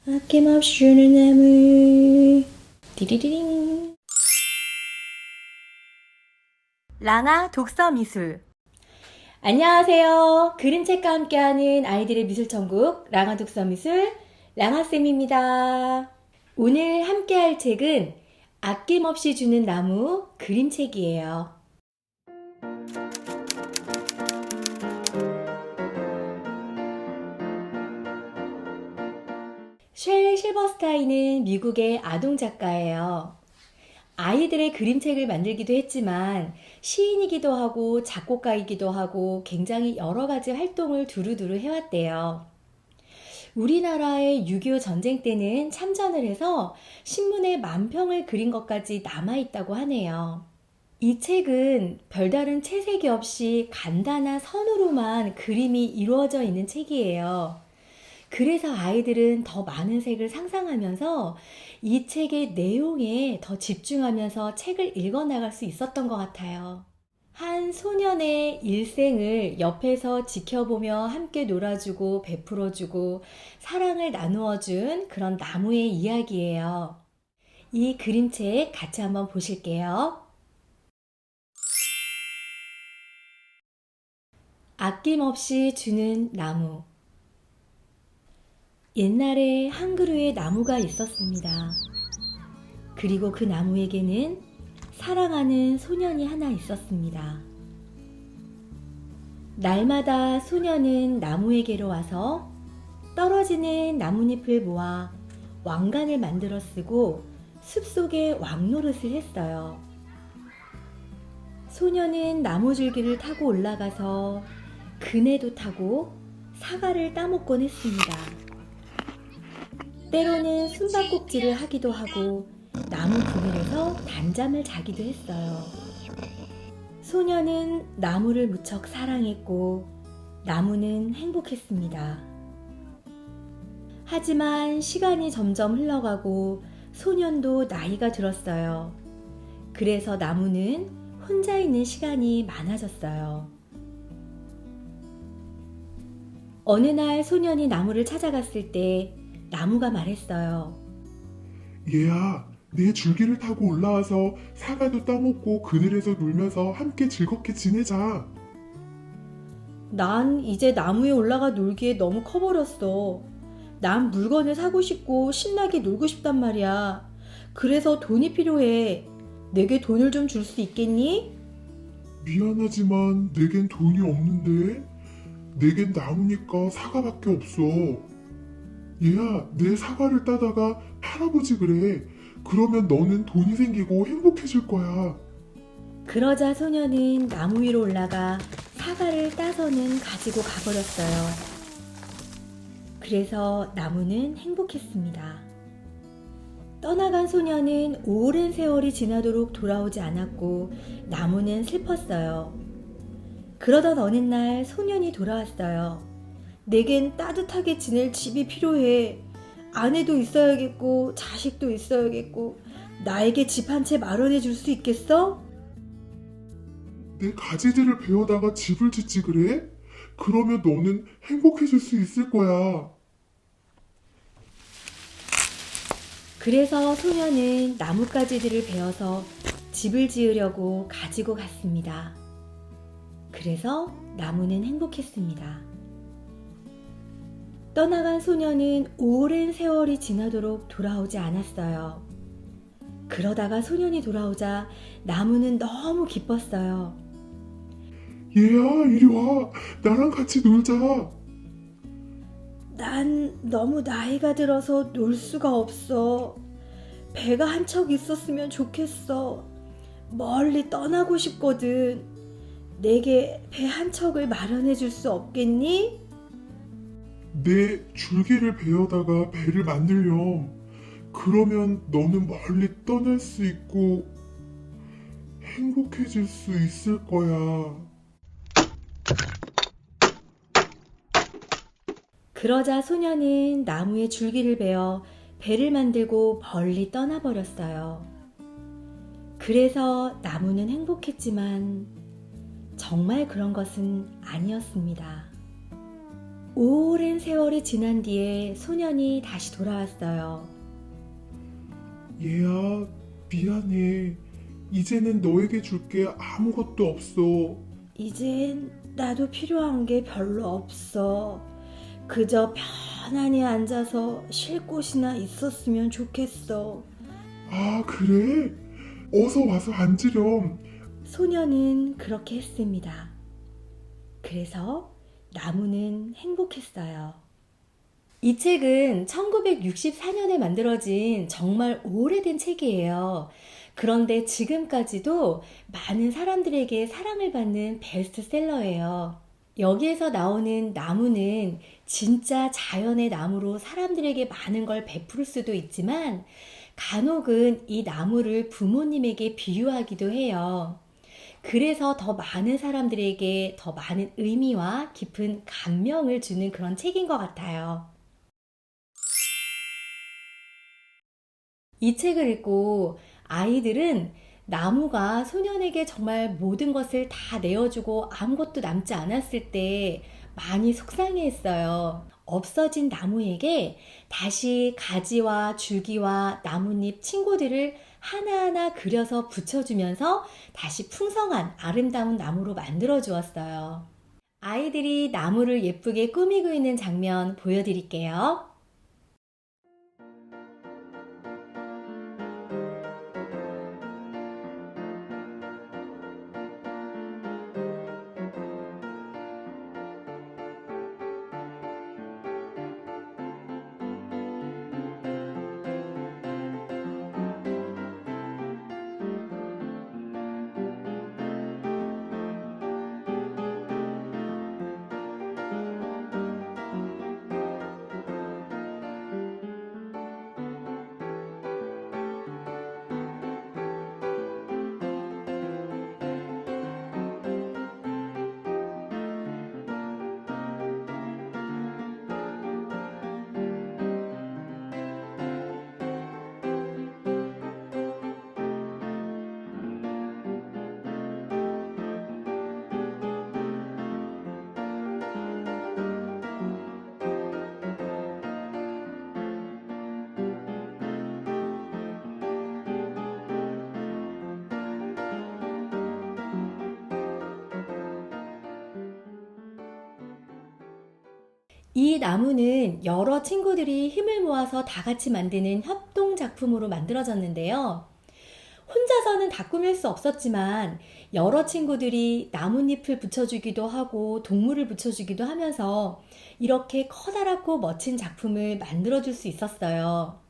아낌없이 주는 나무 디리리링. 라나 독서미술. 안녕하세요. 그림책과 함께하는 아이들의 미술천국 랑아 독서미술 랑아쌤입니다. 오늘 함께할 책은 아낌없이 주는 나무 그림책이에요. 쉘 실버스타인은 미국의 아동 작가예요. 아이들의 그림책을 만들기도 했지만 시인이기도 하고 작곡가이기도 하고 굉장히 여러 가지 활동을 두루두루 해왔대요. 우리나라의 6.25 전쟁 때는 참전을 해서 신문에 만평을 그린 것까지 남아있다고 하네요. 이 책은 별다른 채색이 없이 간단한 선으로만 그림이 이루어져 있는 책이에요. 그래서 아이들은 더 많은 색을 상상하면서 이 책의 내용에 더 집중하면서 책을 읽어나갈 수 있었던 것 같아요. 한 소년의 일생을 옆에서 지켜보며 함께 놀아주고 베풀어주고 사랑을 나누어준 그런 나무의 이야기예요. 이 그림책 같이 한번 보실게요. 아낌없이 주는 나무. 옛날에 한 그루의 나무가 있었습니다. 그리고 그 나무에게는 사랑하는 소년이 하나 있었습니다. 날마다 소년은 나무에게로 와서 떨어지는 나뭇잎을 모아 왕관을 만들어 쓰고 숲속에 왕노릇을 했어요. 소년은 나무줄기를 타고 올라가서 그네도 타고 사과를 따먹곤 했습니다. 때로는 숨바꼭질을 하기도 하고 나무 그늘에서 단잠을 자기도 했어요. 소년은 나무를 무척 사랑했고 나무는 행복했습니다. 하지만 시간이 점점 흘러가고 소년도 나이가 들었어요. 그래서 나무는 혼자 있는 시간이 많아졌어요. 어느 날 소년이 나무를 찾아갔을 때 나무가 말했어요. 얘야, 내 줄기를 타고 올라와서 사과도 따먹고 그늘에서 놀면서 함께 즐겁게 지내자. 난 이제 나무에 올라가 놀기에 너무 커버렸어. 난 물건을 사고 싶고 신나게 놀고 싶단 말이야. 그래서 돈이 필요해. 내게 돈을 좀 줄 수 있겠니? 미안하지만 내겐 돈이 없는데? 내겐 나무니까 사과밖에 없어. 얘야, 내 사과를 따다가 팔아보지 그래. 그러면 너는 돈이 생기고 행복해질 거야. 그러자 소년은 나무 위로 올라가 사과를 따서는 가지고 가버렸어요. 그래서 나무는 행복했습니다. 떠나간 소년은 오랜 세월이 지나도록 돌아오지 않았고 나무는 슬펐어요. 그러던 어느 날 소년이 돌아왔어요. 내겐 따뜻하게 지낼 집이 필요해. 아내도 있어야겠고 자식도 있어야겠고 나에게 집 한 채 마련해 줄 수 있겠어? 내 가지들을 베어다가 집을 짓지 그래? 그러면 너는 행복해질 수 있을 거야. 그래서 소년은 나뭇가지들을 베어서 집을 지으려고 가지고 갔습니다. 그래서 나무는 행복했습니다. 떠나간 소년은 오랜 세월이 지나도록 돌아오지 않았어요. 그러다가 소년이 돌아오자 나무는 너무 기뻤어요. 얘야, 이리 와. 나랑 같이 놀자. 난 너무 나이가 들어서 놀 수가 없어. 배가 한 척 있었으면 좋겠어. 멀리 떠나고 싶거든. 내게 배 한 척을 마련해 줄 수 없겠니? 내 줄기를 베어다가 배를 만들렴. 그러면 너는 멀리 떠날 수 있고 행복해질 수 있을 거야. 그러자 소년은 나무에 줄기를 베어 배를 만들고 멀리 떠나버렸어요. 그래서 나무는 행복했지만 정말 그런 것은 아니었습니다. 오랜 세월이 지난 뒤에 소년이 다시 돌아왔어요. 얘야, 미안해. 이제는 너에게 줄 게 아무것도 없어. 이젠 나도 필요한 게 별로 없어. 그저 편안히 앉아서 쉴 곳이나 있었으면 좋겠어. 아, 그래? 어서 와서 앉으렴. 소년은 그렇게 했습니다. 그래서 나무는 행복했어요. 이 책은 1964년에 만들어진 정말 오래된 책이에요. 그런데 지금까지도 많은 사람들에게 사랑을 받는 베스트셀러예요. 여기에서 나오는 나무는 진짜 자연의 나무로 사람들에게 많은 걸 베풀 수도 있지만 간혹은 이 나무를 부모님에게 비유하기도 해요. 그래서 더 많은 사람들에게 더 많은 의미와 깊은 감명을 주는 그런 책인 것 같아요. 이 책을 읽고 아이들은 나무가 소년에게 정말 모든 것을 다 내어주고 아무것도 남지 않았을 때 많이 속상해했어요. 없어진 나무에게 다시 가지와 줄기와 나뭇잎 친구들을 하나하나 그려서 붙여주면서 다시 풍성한 아름다운 나무로 만들어 주었어요. 아이들이 나무를 예쁘게 꾸미고 있는 장면 보여드릴게요. 이 나무는 여러 친구들이 힘을 모아서 다 같이 만드는 협동 작품으로 만들어졌는데요. 혼자서는 다 꾸밀 수 없었지만 여러 친구들이 나뭇잎을 붙여주기도 하고 동물을 붙여주기도 하면서 이렇게 커다랗고 멋진 작품을 만들어줄 수 있었어요.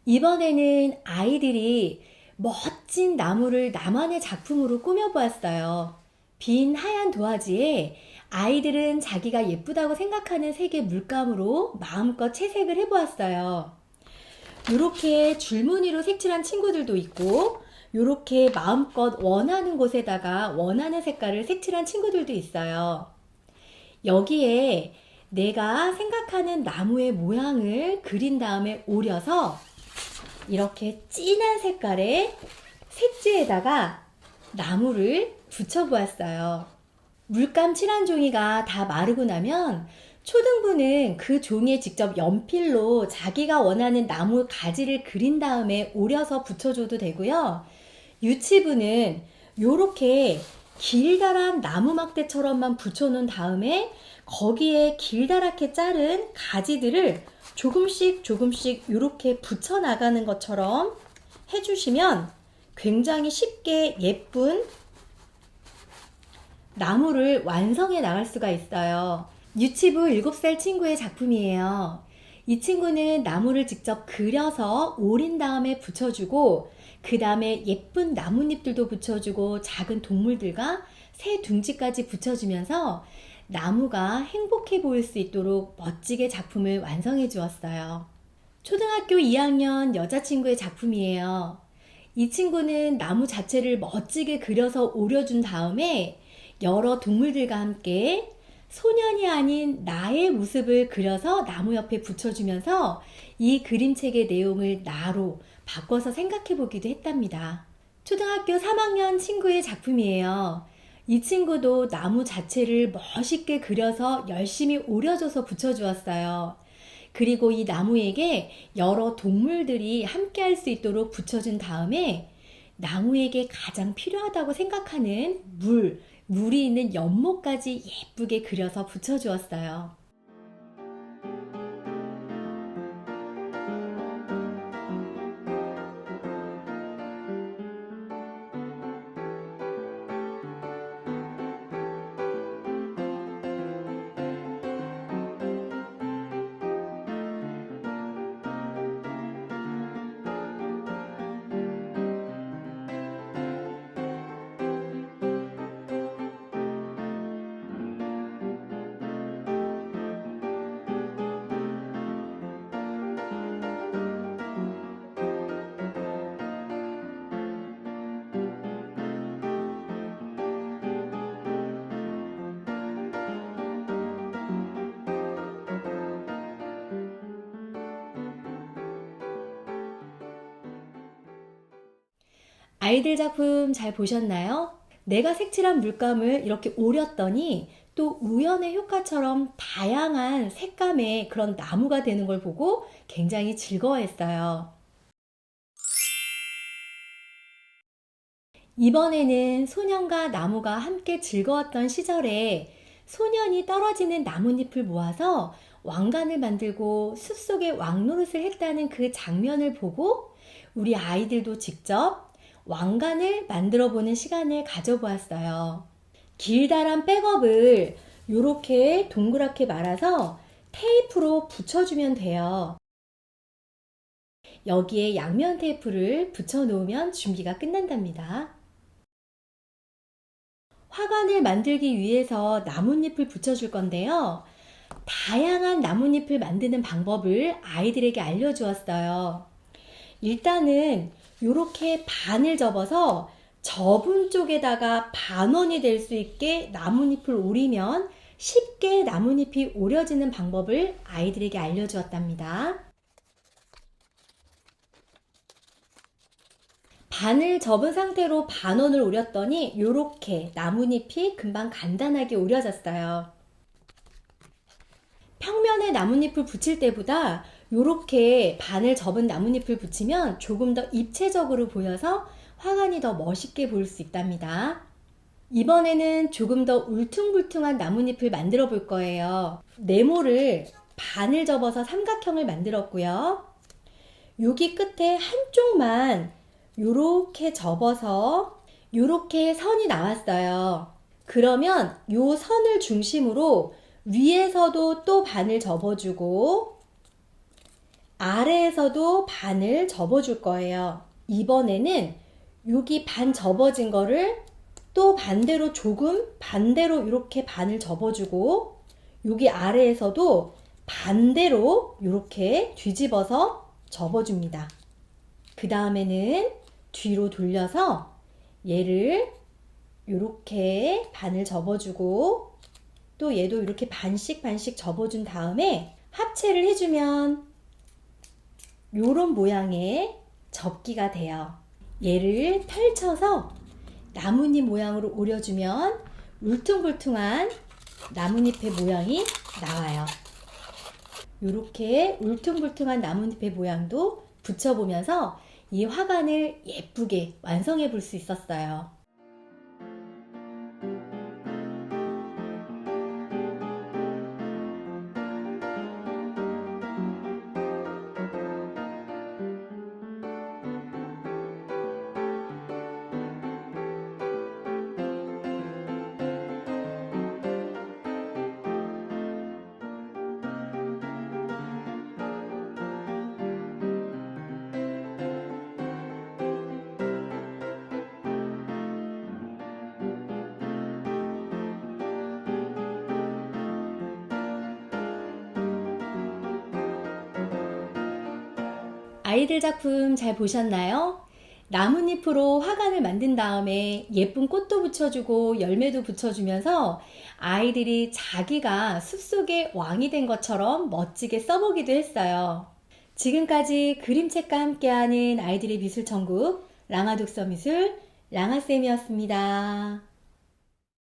이번에는 아이들이 멋진 나무를 나만의 작품으로 꾸며보았어요. 빈 하얀 도화지에 아이들은 자기가 예쁘다고 생각하는 색의 물감으로 마음껏 채색을 해보았어요. 이렇게 줄무늬로 색칠한 친구들도 있고 이렇게 마음껏 원하는 곳에다가 원하는 색깔을 색칠한 친구들도 있어요. 여기에 내가 생각하는 나무의 모양을 그린 다음에 오려서 이렇게 진한 색깔의 색지에다가 나무를 붙여보았어요. 물감 칠한 종이가 다 마르고 나면 초등부는 그 종이에 직접 연필로 자기가 원하는 나무 가지를 그린 다음에 오려서 붙여줘도 되고요. 유치부는 이렇게 길다란 나무 막대처럼만 붙여놓은 다음에 거기에 길다랗게 자른 가지들을 조금씩 조금씩 이렇게 붙여나가는 것처럼 해주시면 굉장히 쉽게 예쁜 나무를 완성해 나갈 수가 있어요. 유치부 7살 친구의 작품이에요. 이 친구는 나무를 직접 그려서 오린 다음에 붙여주고 그 다음에 예쁜 나뭇잎들도 붙여주고 작은 동물들과 새 둥지까지 붙여주면서 나무가 행복해 보일 수 있도록 멋지게 작품을 완성해 주었어요. 초등학교 2학년 여자친구의 작품이에요. 이 친구는 나무 자체를 멋지게 그려서 오려준 다음에 여러 동물들과 함께 소년이 아닌 나의 모습을 그려서 나무 옆에 붙여주면서 이 그림책의 내용을 나로 바꿔서 생각해 보기도 했답니다. 초등학교 3학년 친구의 작품이에요. 이 친구도 나무 자체를 멋있게 그려서 열심히 오려줘서 붙여주었어요. 그리고 이 나무에게 여러 동물들이 함께 할 수 있도록 붙여준 다음에 나무에게 가장 필요하다고 생각하는 물이 있는 연못까지 예쁘게 그려서 붙여주었어요. 아이들 작품 잘 보셨나요? 내가 색칠한 물감을 이렇게 오렸더니 또 우연의 효과처럼 다양한 색감의 그런 나무가 되는 걸 보고 굉장히 즐거워했어요. 이번에는 소년과 나무가 함께 즐거웠던 시절에 소년이 떨어지는 나뭇잎을 모아서 왕관을 만들고 숲속에 왕노릇을 했다는 그 장면을 보고 우리 아이들도 직접 왕관을 만들어 보는 시간을 가져보았어요. 길다란 백업을 이렇게 동그랗게 말아서 테이프로 붙여주면 돼요. 여기에 양면 테이프를 붙여 놓으면 준비가 끝난답니다. 화관을 만들기 위해서 나뭇잎을 붙여줄 건데요. 다양한 나뭇잎을 만드는 방법을 아이들에게 알려주었어요. 일단은 이렇게 반을 접어서 접은 쪽에다가 반원이 될 수 있게 나뭇잎을 오리면 쉽게 나뭇잎이 오려지는 방법을 아이들에게 알려주었답니다. 반을 접은 상태로 반원을 오렸더니 이렇게 나뭇잎이 금방 간단하게 오려졌어요. 평면에 나뭇잎을 붙일 때보다 이렇게 반을 접은 나뭇잎을 붙이면 조금 더 입체적으로 보여서 화관이 더 멋있게 보일 수 있답니다. 이번에는 조금 더 울퉁불퉁한 나뭇잎을 만들어 볼 거예요. 네모를 반을 접어서 삼각형을 만들었고요. 여기 끝에 한쪽만 이렇게 접어서 이렇게 선이 나왔어요. 그러면 이 선을 중심으로 위에서도 또 반을 접어주고 아래에서도 반을 접어줄 거예요. 이번에는 여기 반 접어진 거를 또 반대로 반대로 이렇게 반을 접어주고 여기 아래에서도 반대로 이렇게 뒤집어서 접어줍니다. 그 다음에는 뒤로 돌려서 얘를 이렇게 반을 접어주고 또 얘도 이렇게 반씩 접어준 다음에 합체를 해주면 요런 모양의 접기가 돼요. 얘를 펼쳐서 나뭇잎 모양으로 오려주면 울퉁불퉁한 나뭇잎의 모양이 나와요. 이렇게 울퉁불퉁한 나뭇잎의 모양도 붙여보면서 이 화관을 예쁘게 완성해 볼 수 있었어요. 아이들 작품 잘 보셨나요? 나뭇잎으로 화관을 만든 다음에 예쁜 꽃도 붙여주고 열매도 붙여주면서 아이들이 자기가 숲속의 왕이 된 것처럼 멋지게 써보기도 했어요. 지금까지 그림책과 함께하는 아이들의 미술천국 랑아독서미술 랑아쌤이었습니다.